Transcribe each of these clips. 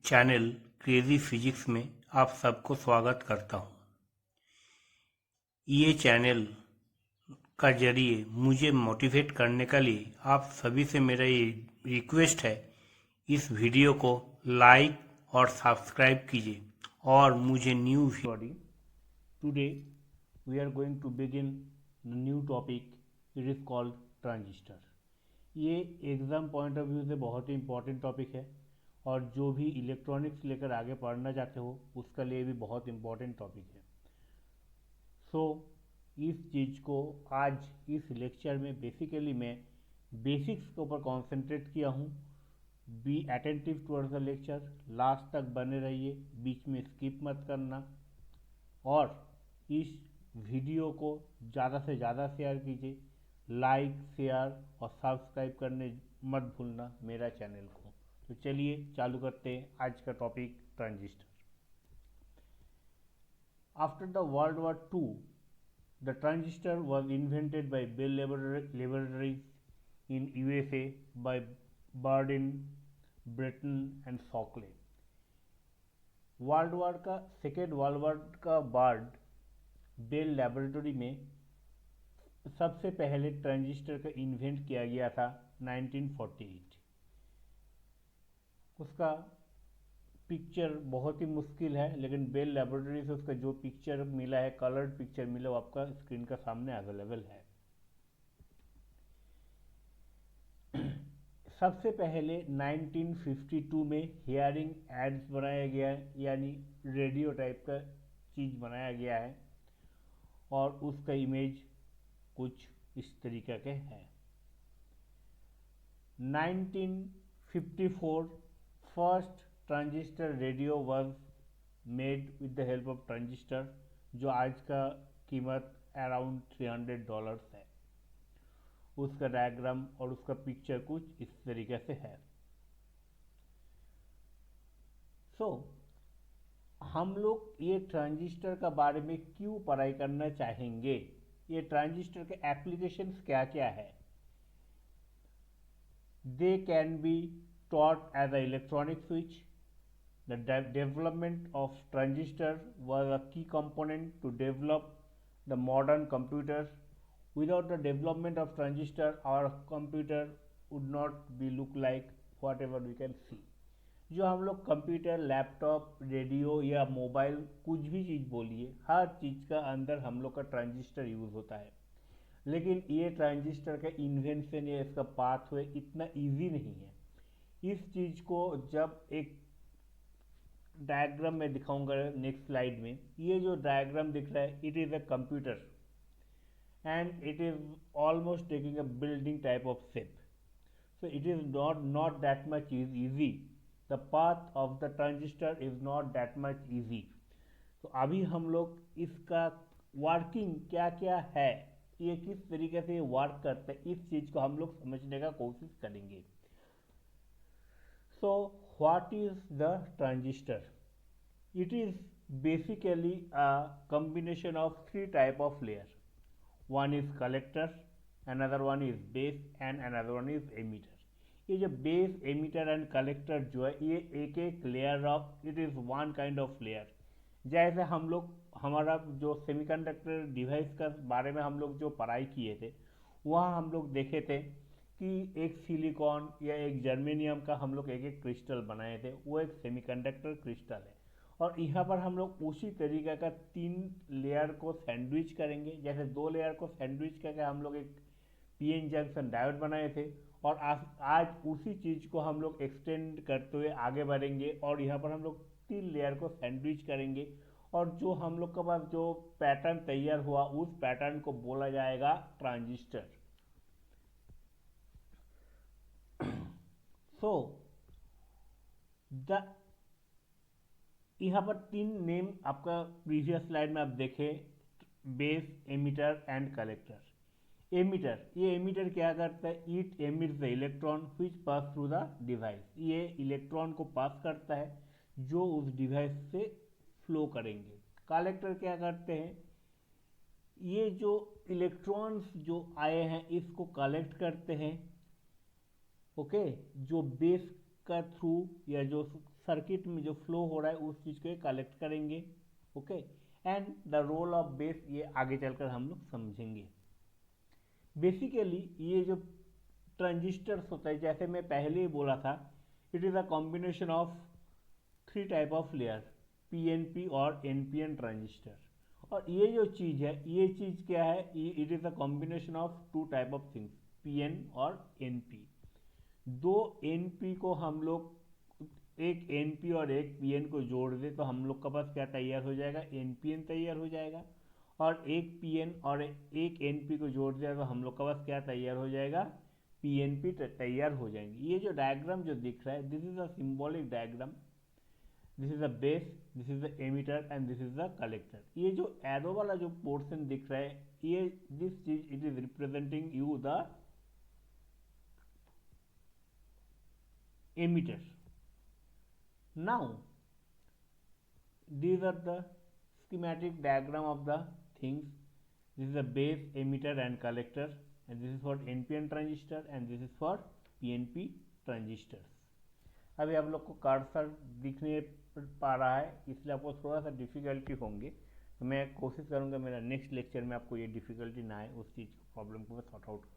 Channel crazy physics में आप सबको स्वागत करता हूँ। ये चैनल का जरिए मुझे मोटिवेट करने के लिए आप सभी से मेरा ये रिक्वेस्ट है, इस वीडियो को लाइक और सब्सक्राइब कीजिए और मुझे new sorry today we are going to begin the new topic. It is called transistor. ये एग्ज़ाम पॉइंट ऑफ व्यू से बहुत ही इम्पोर्टेंट टॉपिक है और जो भी इलेक्ट्रॉनिक्स लेकर आगे पढ़ना चाहते हो उसके लिए भी बहुत इम्पोर्टेंट टॉपिक है। इस चीज़ को आज इस लेक्चर में बेसिकली मैं बेसिक्स के ऊपर कॉन्सेंट्रेट किया हूँ। Be attentive towards the lecture, last तक बने रहिए, बीच में स्किप मत करना और इस वीडियो को ज़्यादा से ज़्यादा शेयर कीजिए। लाइक, शेयर और सब्सक्राइब करने मत भूलना मेरा चैनल को। तो चलिए चालू करते हैं आज का topic, transistor. After the world war two the transistor was invented by Bell Laboratories in USA by Bardeen, Britton and Shockley। Second world war का बाद बेल लेबोरेटरी में सबसे पहले ट्रांजिस्टर का इन्वेंट किया गया था 1948। उसका पिक्चर बहुत ही मुश्किल है, लेकिन बेल लेबोरेटरी से उसका जो पिक्चर मिला है, कलर्ड पिक्चर मिला, वो आपका स्क्रीन का सामने अवेलेबल है। सबसे पहले 1952 में हियरिंग एड्स बनाया गया है, यानी रेडियो टाइप का चीज़ बनाया गया है और उसका इमेज कुछ इस तरीके के है। 1954 first transistor radio was made with the help of transistor, जो आज का कीमत अराउंड $300 है। उसका डायग्राम और उसका पिक्चर कुछ इस तरीके से है। हम लोग ये ट्रांजिस्टर का बारे में क्यों पढ़ाई करना चाहेंगे, ये ट्रांजिस्टर के एप्लीकेशंस क्या क्या है। They can be taught as an electronic switch. The development of transistor was a key component to develop the modern computers. Without the development of transistor, our computer would not be look like whatever we can see. जो हम लोग computer, laptop, radio या mobile, कुछ भी चीज़ बोलिए, हर चीज़ का अंदर हम लोग का ट्रांजिस्टर यूज़ होता है। लेकिन ये ट्रांजिस्टर का इन्वेंशन या इसका पाथवे इतना इजी नहीं है। इस चीज़ को जब एक डायग्राम में दिखाऊंगा नेक्स्ट स्लाइड में, ये जो डायग्राम दिख रहा है, it is a computer and it is almost taking a building type of shape. So it is not that much is easy. The path of the transistor is not that much easy. तो अभी हम लोग इसका working क्या क्या है, ये किस तरीके से वर्क करता है, इस चीज को हम लोग समझने का कोशिश करेंगे। So what is the transistor? It is basically a combination of three type of layer. One is collector, another one is base and another one is emitter. ये जो बेस, एमिटर एंड कलेक्टर जो है, ये एक एक layer of, it is one kind of layer. जैसे हम लोग हमारा जो सेमीकंडक्टर डिवाइस का बारे में हम लोग जो पढ़ाई किए थे, वहाँ हम लोग देखे थे कि एक सिलिकॉन या एक जर्मेनियम का हम लोग एक एक क्रिस्टल बनाए थे, वो एक सेमीकंडक्टर क्रिस्टल है। और यहाँ पर हम लोग उसी तरीके का 3 लेयर को सैंडविच करेंगे। जैसे 2 लेयर को सैंडविच करके हम लोग एक पीएन जंक्शन डायोड बनाए थे, और आज उसी चीज़ को हम लोग एक्सटेंड करते हुए आगे बढ़ेंगे और यहाँ पर हम लोग 3 लेयर को सैंडविच करेंगे, और जो हम लोग के पास जो पैटर्न तैयार हुआ, उस पैटर्न को बोला जाएगा ट्रांजिस्टर। सो द यहाँ पर 3 नेम आपका प्रीवियस स्लाइड में आप देखें, base, emitter and collector. Emitter, ये एमिटर क्या करता है? It emits the electron which pass through the device. ये इलेक्ट्रॉन को पास करता है जो उस डिवाइस से फ्लो करेंगे। कलेक्टर क्या करते हैं? ये जो इलेक्ट्रॉन्स जो आए हैं इसको कलेक्ट करते हैं, ओके, जो बेस का थ्रू या जो सर्किट में जो फ्लो हो रहा है उस चीज़ को ये कलेक्ट करेंगे। Okay, and the role of base ये आगे चलकर हम लोग समझेंगे। बेसिकली ये जो ट्रांजिस्टर्स होता है, जैसे मैं पहले ही बोला था, it is a combination of 3 type of layer, PNP और एनपीएन ट्रांजिस्टर। और ये जो चीज़ है, ये चीज़ क्या है, it is a combination of 2 type of things, PN और एनपी। 2 एनपी को हम लोग, एक एनपी और एक पीएन को जोड़ दे तो हम लोग का पास क्या तैयार हो जाएगा, एनपीएन तैयार हो जाएगा। और एक पीएन और एक एनपी को जोड़ दिया तो हम लोग का पास क्या तैयार हो जाएगा, पीएनपी तैयार हो जाएंगे। ये जो डायग्राम जो दिख रहा है, this is a symbolic diagram, this is the base, this is the emitter and this is the collector. ये जो एरो वाला जो पोर्शन दिख रहा है, ये दिस चीज it is representing you the emitter. Now these are the schematic diagram of the things. This is the base, emitter and collector, and this is for NPN transistor and this is for PNP transistors. अभी आप लोग को cursor दिखने पा रहा है, इसलिए आपको थोड़ा सा डिफिकल्टी होंगे, तो मैं कोशिश करूंगा मेरा नेक्स्ट लेक्चर में आपको ये डिफिकल्टी ना आए, उस चीज़ प्रॉब्लम को मैं सॉर्ट आउट करूँगा।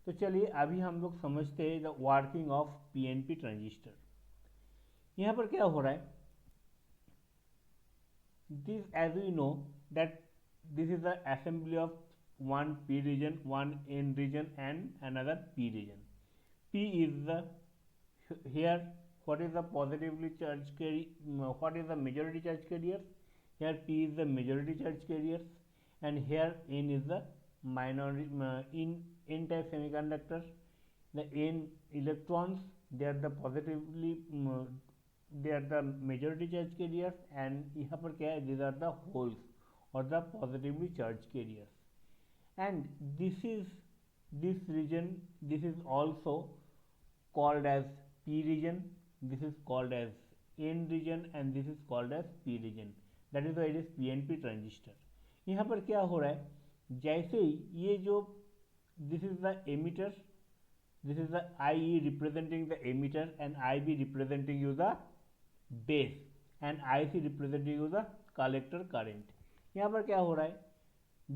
तो चलिए अभी हम लोग समझते हैं the working of PNP transistor. यहाँ पर क्या हो रहा है, this as we know that this is the assembly of one p region, one n region and another p region. P is the, here what is the positively charged carry, what is the majority charge carriers, here P is the majority charge carriers and here N is the minority, in N type semiconductor the N electrons they are the positively, they are the majority charge carriers and यहाँ पर क्या है, these are the holes or the positively charged carriers. And this region, this is also called as P region, this is called as N region and this is called as P region, that is why it is PNP transistor. यहाँ पर क्या हो रहा है, जैसे ही ये जो this is the emitter, this is the IE representing the emitter and IB representing you the base and IC representing you the collector current. यहाँ पर क्या हो रहा है,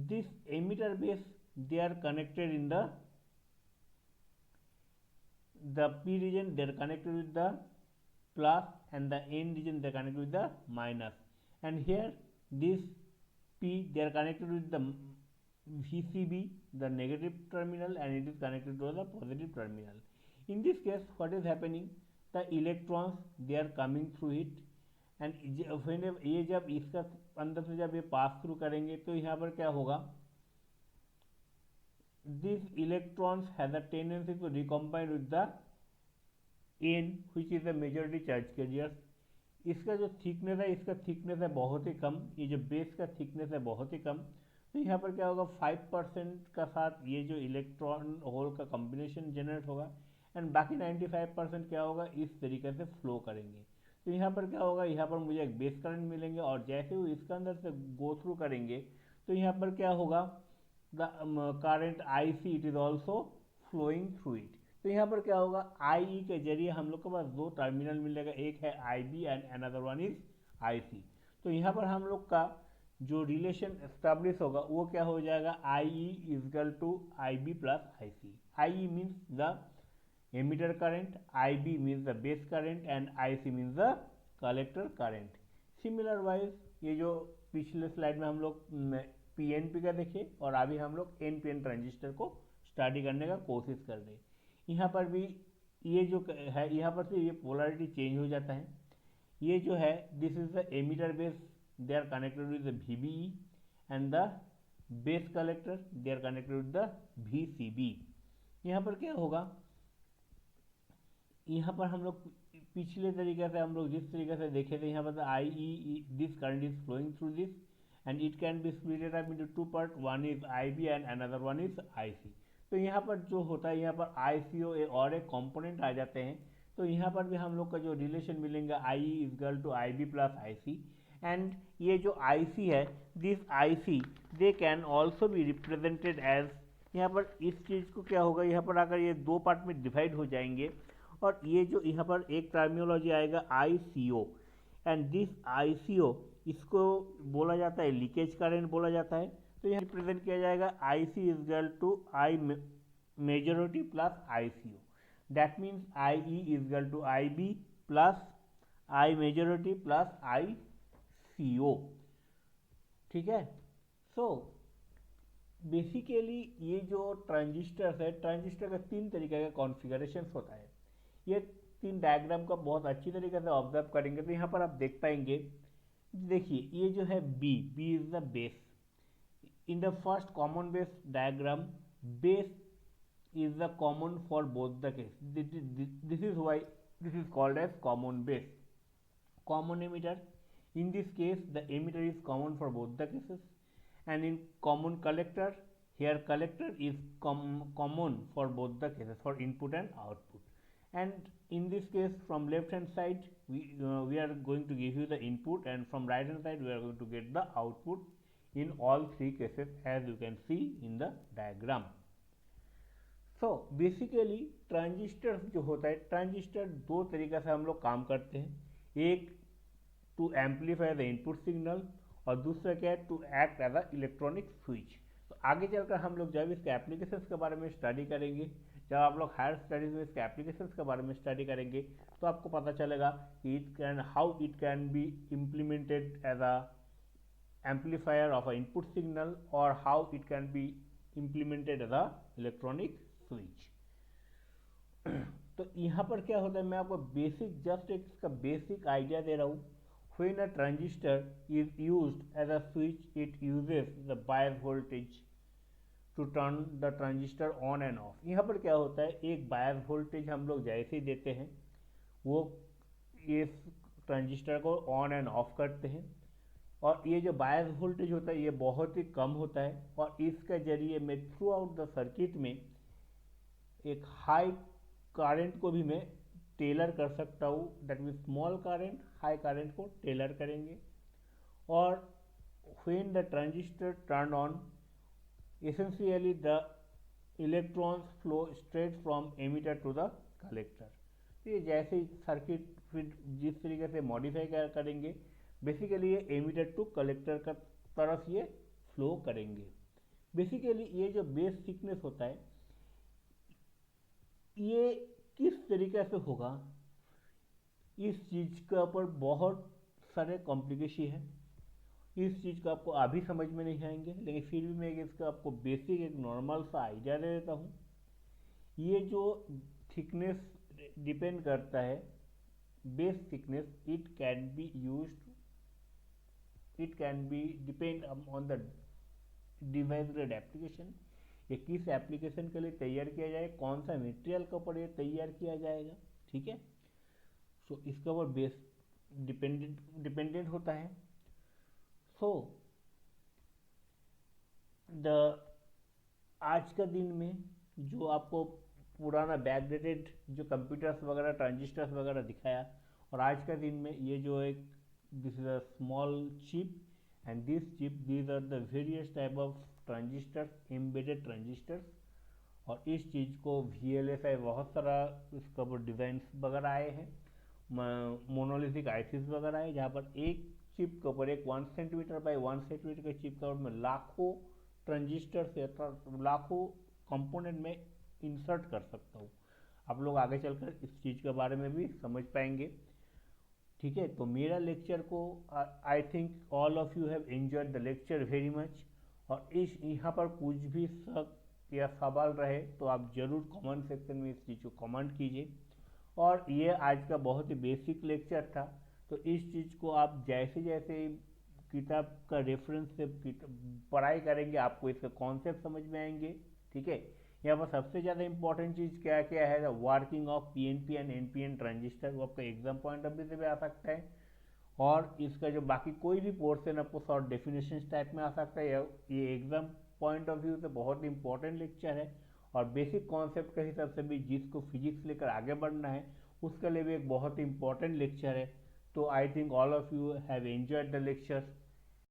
this emitter base they are connected in the P region, they are connected with the plus and the N region they are connected with the minus, and here this P they are connected with the VCB, the negative terminal, and it is connected to the positive terminal. In this case what is happening, the electrons they are coming through it and ये जब इसका अंदर से जब ये pass through करेंगे तो यहाँ पर क्या होगा, these electrons has a tendency to recombine with the N which is the majority charge carriers. इसका जो थिकनेस है, इसका थिकनेस है बहुत ही कम, ये जो बेस का थिकनेस है बहुत ही कम, तो यहाँ पर क्या होगा 5% का साथ ये जो इलेक्ट्रॉन होल का कॉम्बिनेशन जनरेट होगा एंड बाकी 95% क्या होगा इस तरीके से फ्लो करेंगे। तो यहाँ पर क्या होगा, यहाँ पर मुझे एक बेस करंट मिलेंगे और जैसे वो इसके अंदर से गो थ्रू करेंगे तो यहाँ पर क्या होगा, the current I C it is also flowing through it. तो यहाँ पर क्या होगा, आई ई के जरिए हम लोग के पास 2 टर्मिनल मिलेगा, एक है I B and another one is I C. तो यहाँ पर हम लोग का जो रिलेशन एस्टेब्लिश होगा वो क्या हो जाएगा, I E is equal to I B plus I C. I E means the emitter current, IB means the base current and IC means the collector current. Similar wise ये जो पिछले स्लाइड में हम लोग PNP का देखे और अभी हम लोग NPN ट्रांजिस्टर को स्टडी करने का कोशिश कर रहे हैं। यहाँ पर भी ये जो है, यहाँ पर से ये पोलरिटी चेंज हो जाता है। ये जो है this is the emitter base, they are connected with the VBE and the base collector they are connected with the VCB। यहाँ पर क्या होगा, यहाँ पर हम लोग पिछले तरीके से हम लोग जिस तरीके से देखे थे, यहाँ पर I E this current is flowing through this and it can be splitted up into 2 part, one is I B and another one is I C. तो यहाँ पर जो होता है, यहाँ पर आई सी ओ और एक कॉम्पोनेंट आ जाते हैं, तो यहाँ पर भी हम लोग का जो रिलेशन मिलेंगे I E is equal to I B plus I C and ये जो आई सी है, this I C they can also be represented as, यहाँ पर इस चीज़ को क्या होगा, यहाँ पर अगर ये 2 पार्ट में डिवाइड हो जाएंगे और ये जो यहाँ पर एक टर्मिनोलॉजी आएगा ICO, एंड दिस ICO इसको बोला जाता है लीकेज करंट बोला जाता है। तो यहाँ रिप्रेजेंट किया जाएगा IC is equal to I majority plus ICO, that means IE is equal to IB plus I majority plus ICO, ठीक है। सो बेसिकली ये जो ट्रांजिस्टर है, ट्रांजिस्टर का 3 तरीके का कॉन्फ़िगरेशन होता है। ये 3 डायग्राम का बहुत अच्छी तरीके से ऑब्जर्व करेंगे तो यहाँ पर आप देख पाएंगे, देखिए ये जो है B is the base. In the first common base diagram, base is the common for both the case. This is why this is called as common base. Common emitter, in this case the emitter is common for both the cases, and in common collector, here collector is common for both the cases, for input and output. And in this case from left hand side we are going to give you the input, and from right hand side we are going to get the output in all 3 cases, as you can see in the diagram. So basically transistor जो होता है, transistor 2 तरीके से हम लोग काम करते हैं, एक to amplify the input signal और दूसरा क्या है, to act as a electronic switch. तो आगे चलकर हम लोग जब इसके एप्लीकेशंस के बारे में स्टडी करेंगे, जब आप लोग हायर स्टडीज में इसके एप्लीकेशंस के बारे में स्टडी करेंगे तो आपको पता चलेगा कि how it can be implemented as a amplifier of a input signal, और how it can be implemented as a electronic switch. तो यहाँ पर क्या होता है, मैं आपको बेसिक जस्ट एक इसका बेसिक आइडिया दे रहा हूँ। When a transistor is used as a switch, it uses the bias voltage to turn the transistor on and off. यहाँ पर क्या होता है, एक बायस वोल्टेज हम लोग जैसे ही देते हैं वो इस ट्रांजिस्टर को ऑन एंड ऑफ करते हैं, और ये जो बायस वोल्टेज होता है ये बहुत ही कम होता है, और इसके जरिए मैं थ्रू आउट द सर्किट में एक हाई करंट को भी मैं टेलर कर सकता हूँ, that mean small current high current को टेलर करेंगे। और when the transistor turn on, essentially the electrons flow straight from emitter to the collector. तो ये जैसे ही सर्किट फिर जिस तरीके से मॉडिफाई करेंगे, बेसिकली ये एमिटर टू कलेक्टर का तरफ ये फ्लो करेंगे। बेसिकली ये जो बेस थिकनेस होता है ये किस तरीके से होगा, इस चीज़ के ऊपर बहुत सारे कॉम्प्लिकेशन है, इस चीज़ का आपको अभी समझ में नहीं आएंगे, लेकिन फिर भी मैं इसका आपको बेसिक एक नॉर्मल सा आइडिया दे देता हूँ। ये जो थिकनेस डिपेंड करता है, base thickness, it can be used, it can B depend on the device grade application. ये किस एप्लीकेशन के लिए तैयार किया जाए, कौन सा मटेरियल के ऊपर ये तैयार किया जाएगा, ठीक है। सो इसके ऊपर बेस डिपेंडेंट होता है। सो आज का दिन में जो आपको पुराना बैकडेटेड जो कंप्यूटर्स वगैरह ट्रांजिस्टर्स वगैरह दिखाया, और आज का दिन में ये जो एक this is a small chip, and this chip, these are the various type of transistors, embedded transistors. और इस चीज़ को VLSI बहुत सारा इसका ऊपर डिज़ाइंस वगैरह आए हैं, मोनोलिथिक आईसीज वगैरह है, जहाँ पर एक चिप के ऊपर, एक 1 सेंटीमीटर बाई 1 सेंटीमीटर के चिप के ऊपर में लाखों ट्रांजिस्टर से लाखों कंपोनेंट में इंसर्ट कर सकता हूँ। आप लोग आगे चलकर इस चीज़ के बारे में भी समझ पाएंगे, ठीक है। तो मेरा लेक्चर को I think all of you have enjoyed the lecture very much. और इस यहाँ पर कुछ भी शक या सवाल रहे तो आप ज़रूर कमेंट सेक्शन में इस चीज़ को कमेंट कीजिए। और ये आज का बहुत ही बेसिक लेक्चर था, तो इस चीज़ को आप जैसे जैसे किताब का रेफरेंस से पढ़ाई करेंगे आपको इसका कॉन्सेप्ट समझ में आएंगे, ठीक है। यहाँ पर सबसे ज़्यादा इंपॉर्टेंट चीज़ क्या क्या है, working of PNP and NPN transistor, वो आपका एग्जाम पॉइंट ऑफ व्यू से भी आ सकता है, और इसका जो बाकी कोई भी पोर्शन आपको शॉर्ट डेफिनेशन टाइप में आ सकता है। ये एग्जाम पॉइंट ऑफ व्यू से बहुत इंपॉर्टेंट लेक्चर है, और बेसिक कॉन्सेप्ट के हिसाब से भी जिसको फिजिक्स लेकर आगे बढ़ना है उसके लिए भी एक बहुत इंपॉर्टेंट लेक्चर है। तो I think all of you have enjoyed the lecture.